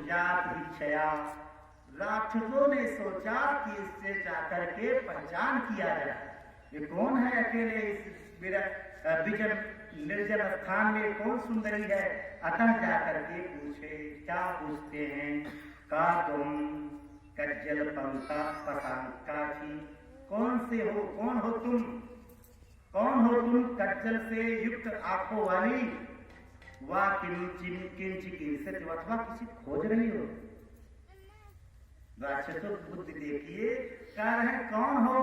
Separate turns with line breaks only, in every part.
जात इच्छया। राक्षसों ने सोचा कि इससे जाकर के पहचान किया जाए, ये कौन है अकेले इस विजन निर्जन स्थान में, कौन सुंदरी है। अतः जाकर के पूछे, क्या पूछते हैं, का तुम कज्जल पंका पसांकाची, कौन से हो, कौन हो तुम, कौन हो तुम कज्जल से युक्त आंखों वाली, वा किंचित अथवा किसी खोज रही हो। राक्षसों की बुद्धि देखिए, कह रहे कौन हो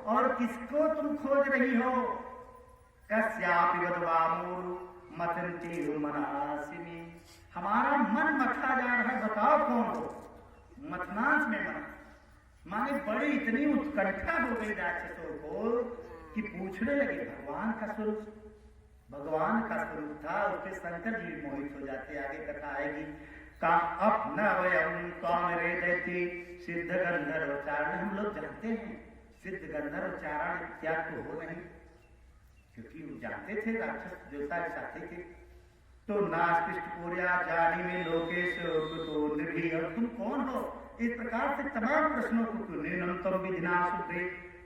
और किसको तुम खोज रही हो। कस्यापि वदवामूल मथन्ति मनासिनी, हमारा मन मथा जा रहा है, बताओ कौन हो। मथनांश में मन माने बड़ी इतनी उत्कंठा हो गई राक्षसों को कि पूछने लगे भगवान का स्वरूप, भगवान का स्वरूप था। उसके शंकर जी मोहित हो जाते। आगे कथा आएगी, का अब न वयम त्वाम रे दैती सिद्ध गंधर्व चारण, हम लोग जानते हैं सिद्ध गंधर्व चारण क्या तो हो नहीं, क्योंकि वो जानते थे राक्षस देवता के साथी थे। तो नास्तिष्ट पूर्या जानी में लोकेश तो निर्भीय, और तुम कौन हो। इस प्रकार से तमाम प्रश्नों को निरंतर विधिना शुद्ध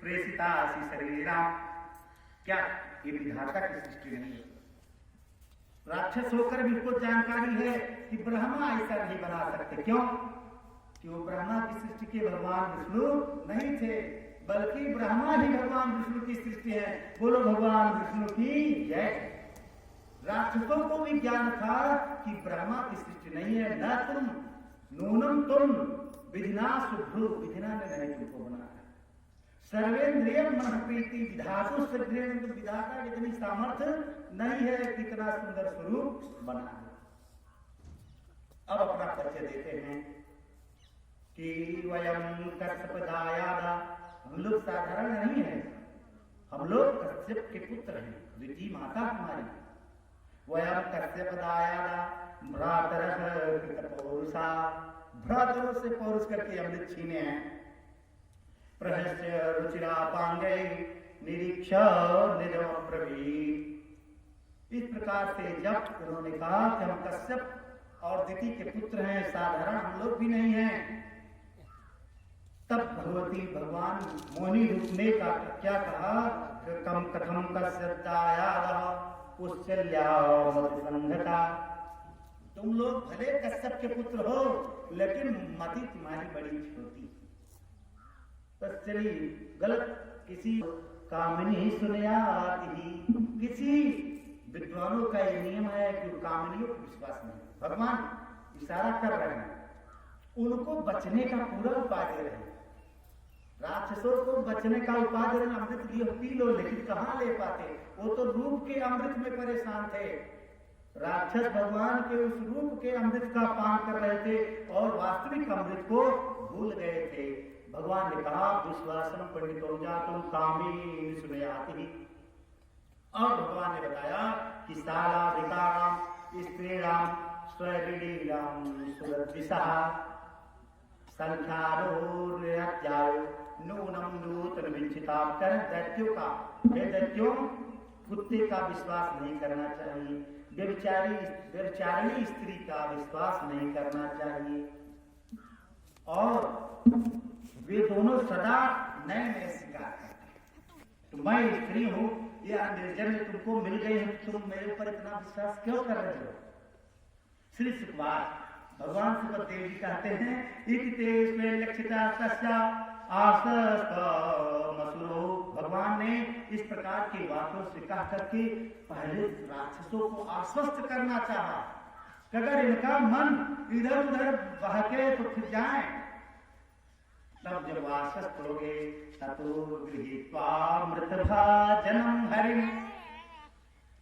प्रेषिता आशी शरीरा, क्या ये विधाता की सृष्टि नहीं है। राक्षस होकर भी उसको जानकारी है कि ब्रह्मा ऐसा नहीं बना सकते। क्यों? कि वो ब्रह्मा की सृष्टि के भगवान विष्णु नहीं थे, बल्कि ब्रह्मा ही भगवान विष्णु की सृष्टि है। बोलो भगवान विष्णु की जय। राक्षसों को भी ज्ञान था कि ब्रह्मा की सृष्टि नहीं है। न तुम नूनम तुम विधिना शुभ्रु, विधिना ने नहीं तुमको बनाया। सर्वेंद्रिय मन प्रीति विधातु सग्रेण, विधाता की इतनी सामर्थ्य नहीं है कि इतना सुंदर स्वरूप बना। अब अपना परिचय देते हैं कि वयम कश्यपदायादा, हम लोग साधारण नहीं है, हम लोग कश्यप के पुत्र हैं, द्वितीय माता हमारी। वयम कश्यपदायादा भ्रातरः कृतपौरुषा, भ्रातरों से पौरुष करके अमृत छीने हैं। प्रहस्य रुचिरा पांगे निरीक्ष निजम प्रवीण। इस प्रकार से जब उन्होंने कहा कि हम कश्यप और दिति के पुत्र हैं, साधारण हम लोग भी नहीं हैं, तब भगवती भगवान मोहिनी रूप ने का क्या कहा, कम कथम कश्यप संघता, तुम लोग भले कश्यप के पुत्र हो लेकिन मति तुम्हारी बड़ी छोटी। बस चली गलत किसी कामिनी सुनयाति, किसी विद्वानों का ये नियम है कि कामिनियों को विश्वास नहीं। भगवान इशारा कर रहे हैं, उनको बचने का पूरा उपाय दे रहे हैं। राक्षसों को बचने का उपाय दे रहे हैं, अमृत लियो पी लो, लेकिन कहाँ ले पाते, वो तो रूप के अमृत में परेशान थे। राक्षस भगवान के उस रूप के अमृत का पान कर रहे थे और वास्तविक अमृत को भूल गए थे। भगवान ने कहा दुश्वासन पंडितों जातुम कामी सुनयाति। और भगवान ने बताया कि साला विकाराम स्त्रीराम स्वरीराम सुरद्विषा संख्यारोर्यत्यायो नूनम नूतन विंचिताप। दैत्यों का, हे दैत्यों, कुत्ते का विश्वास नहीं करना चाहिए, व्यभिचारिणी स्त्री का विश्वास नहीं करना चाहिए, और वे दोनों सदा नए नए शिकार करते हैं। तो मैं स्त्री हूं, यह निर्जन में तुमको मिल गई है, तुम मेरे ऊपर इतना विश्वास क्यों कर रहे हो। श्री सुखवार भगवान सुखदेव जी कहते हैं, इति लक्षिता तस्या मसुरो। भगवान ने इस प्रकार की बातों से कह करके पहले राक्षसों को आश्वस्त करना चाहा कि अगर इनका मन इधर उधर बहके तो फिर जाए। तब जब आश्वस्त हो गए, ततो गृहीत्वा मृतभाजनम हरि,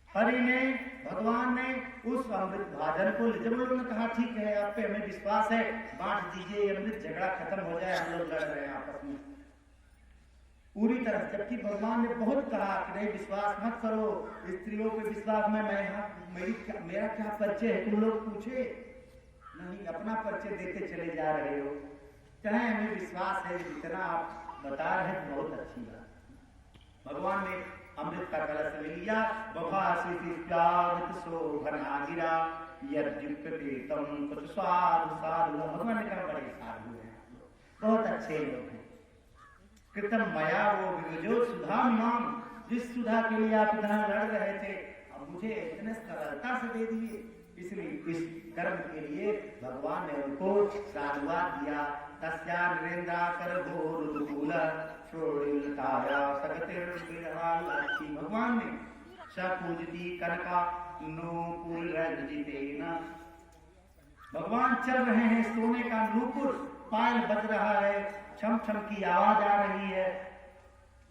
हरि ने, भगवान ने उस अमृत भाजन को, जब उन्होंने कहा ठीक है आप पे हमें विश्वास है, बांट दीजिए अमृत, झगड़ा खत्म हो जाए, हम लोग लड़ रहे हैं आपस में पूरी तरह। जबकि भगवान ने बहुत कहा कि नहीं विश्वास मत करो, स्त्रियों पे विश्वास में मेरा क्या परिचय है, तुम लोग पूछे नहीं, अपना परिचय देते चले जा रहे हो। चाहे हमें विश्वास है, जितना आप बता रहे हैं बहुत अच्छी बात। भगवान ने अमृत का कलश ले लिया, शोभना गिरा कुछ साधु साधु, भगवान ने कहा बड़े साधु हैं, बहुत अच्छे लोग हैं। कृतम मया वो विजो सुधा नाम, जिस सुधा के लिए आप इतना लड़ रहे थे, अब मुझे इतने सरलता से दे दिए। इसलिए इस कर्म के लिए भगवान ने उनको साधुवाद दिया। तस्या नरेंद्रा कर घोर भगवान ने सपूजती कनका नूपुर रंजितेना, भगवान चल रहे हैं, सोने का नूपुर पायल बज रहा है, छम छम की आवाज आ रही है।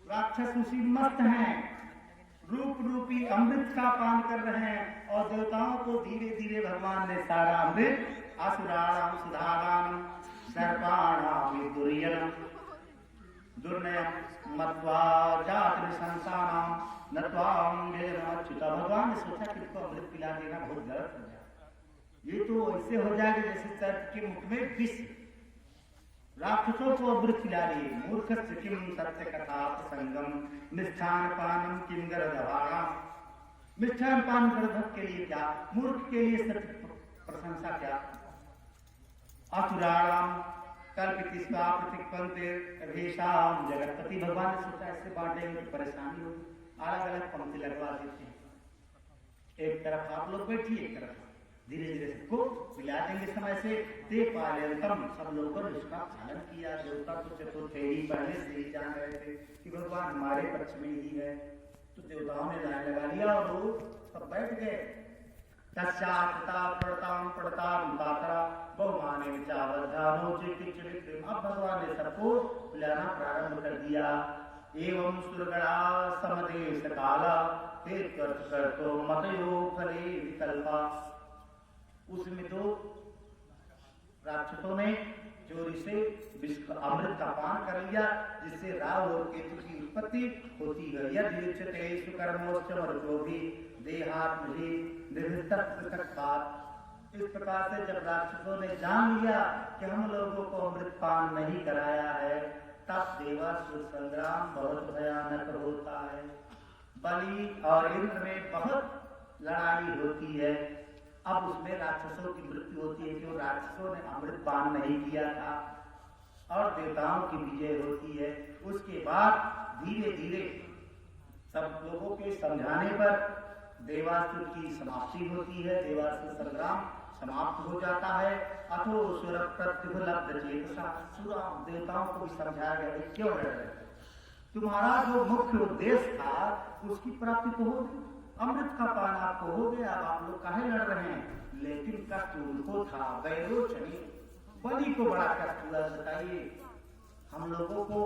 राक्षस उसी मस्त हैं, रूप रूपी अमृत का पान कर रहे हैं, और देवताओं को धीरे धीरे भगवान ने सारा अमृत असुराणाम सुधाराम सर्पाणाम दुर्यनम दुर्नयम मत्वा जात निशंसानाम नत्वाम वेदनाच्युता। भगवान ने सोचा कि इसको अमृत पिला देना बहुत गलत हो जाएगा, ये तो ऐसे हो जाएगा जैसे सर्प के मुख में विष। राक्षसों को अमृत पिला रही है। मूर्ख किम सत्य कथा प्रसंगम मिष्ठान पानम किम गर्भवाणा, मिष्ठान पान गर्भक के लिए क्या, मूर्ख के लिए सत्य प्रशंसा क्या। असुराणाम कल्पित भेषाम जगतपति, भगवान ने सोचा ऐसे बांटेंगे तो परेशानी होगी, अलग अलग पंक्ति लगवा देते हैं, एक तरफ आप लोग बैठिए, एक तरफ धीरे धीरे सबको पिला देंगे समय से। दे पालयंतम, सब लोगों ने उसका पालन किया। देवता तो चतुर्थी पहले से ही जान रहे थे कि भगवान हमारे पक्ष में ही है, तो देवताओं ने लाइन लगा लिया और वो सब बैठ गए। अब भगवान ने सबको पिलाना प्रारंभ कर दिया। एवं सुरगणा समदेश काला कर तो मतयो फले विकल्पा, उसमें तो राक्षसों ने चोरी से अमृत का पान कर लिया, जिससे राव और केतु की उत्पत्ति होती है। यदि उच्चते सुकर्मोच्चमर्चो भी देहात्महि निर्वितक्तक्तात्। इस प्रकार से जब राक्षसों ने जान लिया कि हम लोगों को अमृत पान नहीं कराया है, तब देवासुर संग्राम बहुत भयानक होता है। बलि और इंद्र में बहुत लड़ाई होती है। अब उसमें राक्षसों की मृत्यु होती है, क्यों, राक्षसों ने अमृत पान नहीं किया था, और देवताओं की विजय होती है। उसके बाद धीरे धीरे सब लोगों के समझाने पर देवासुर की समाप्ति होती है, देवासुर संग्राम समाप्त हो जाता है। अथो सुर प्रत्युपलब्ध चेतसा, सुर देवताओं को भी समझाया गया क्यों लड़ रहे थे, तुम्हारा जो मुख्य उद्देश्य था उसकी प्राप्ति तो हो गई, अमृत का पान आपको हो गया, अब आप लोग काहे लड़ रहे हैं। लेकिन कष्ट उनको था, वैरोचनी, बलि को बड़ा कष्ट हुआ। बताइए, हम लोगों को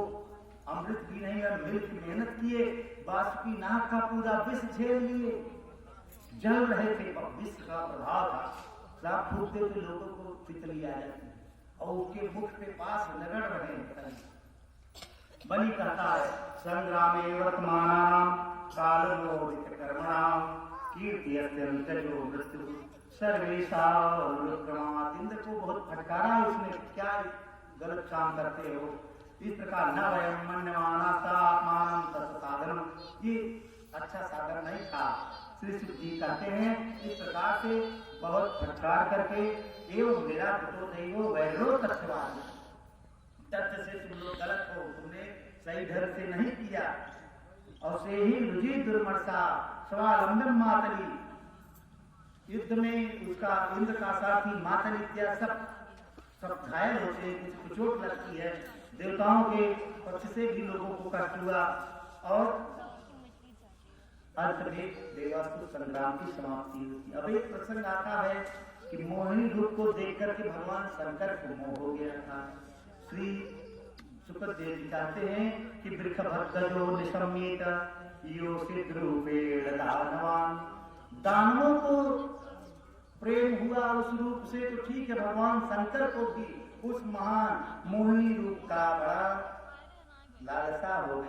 अमृत भी नहीं और मिलकर मेहनत किए, बासुकी नाग का पूरा विष झेल लिए, जल रहे थे, विष का प्रभाव था, सांप फूकते तो लोगों को तितली आ जाती, और उसके मुख पे पास रगड़ रहे हैं। बलि कहता है, संग्रामे वर्तमानानाम कालोदित कर्मणाम कीर्ति अत्यंत जो मृत्यु सर्वेशाम। इंद्र को बहुत फटकारा उसने, क्या गलत काम करते हो, इस प्रकार न वयम मन्यमाना सात्मानं तत्साधनम, ये अच्छा साधन नहीं था। श्री सुख जी कहते हैं, इस प्रकार से बहुत फटकार करके, एवं मेरा तो दैवो वैरो तत्वाद, तथ्य से तुम लोग गलत हो, तुमने सही ढंग से नहीं किया, और से ही रुचि दुर्मर्षा स्वावलंबन मातली, युद्ध में उसका इंद्र का साथी मातल इत्यादि सब घायल होते हैं, कुछ चोट लगती है, देवताओं के पक्ष से भी लोगों को कष्ट हुआ, और अंत में देवासुर संग्राम की समाप्ति होती। अब एक प्रसंग आता है कि मोहिनी रूप को देख करके भगवान शंकर को मोह हो गया था। श्री सुखदेव जी कहते हैं कि वृक्ष भक्तजो निशम्येत योषित रूपेण दानवान, दानवों को प्रेम हुआ उस रूप से तो ठीक है, भगवान शंकर को भी उस महान मोहिनी रूप का बड़ा लालसा हो गया।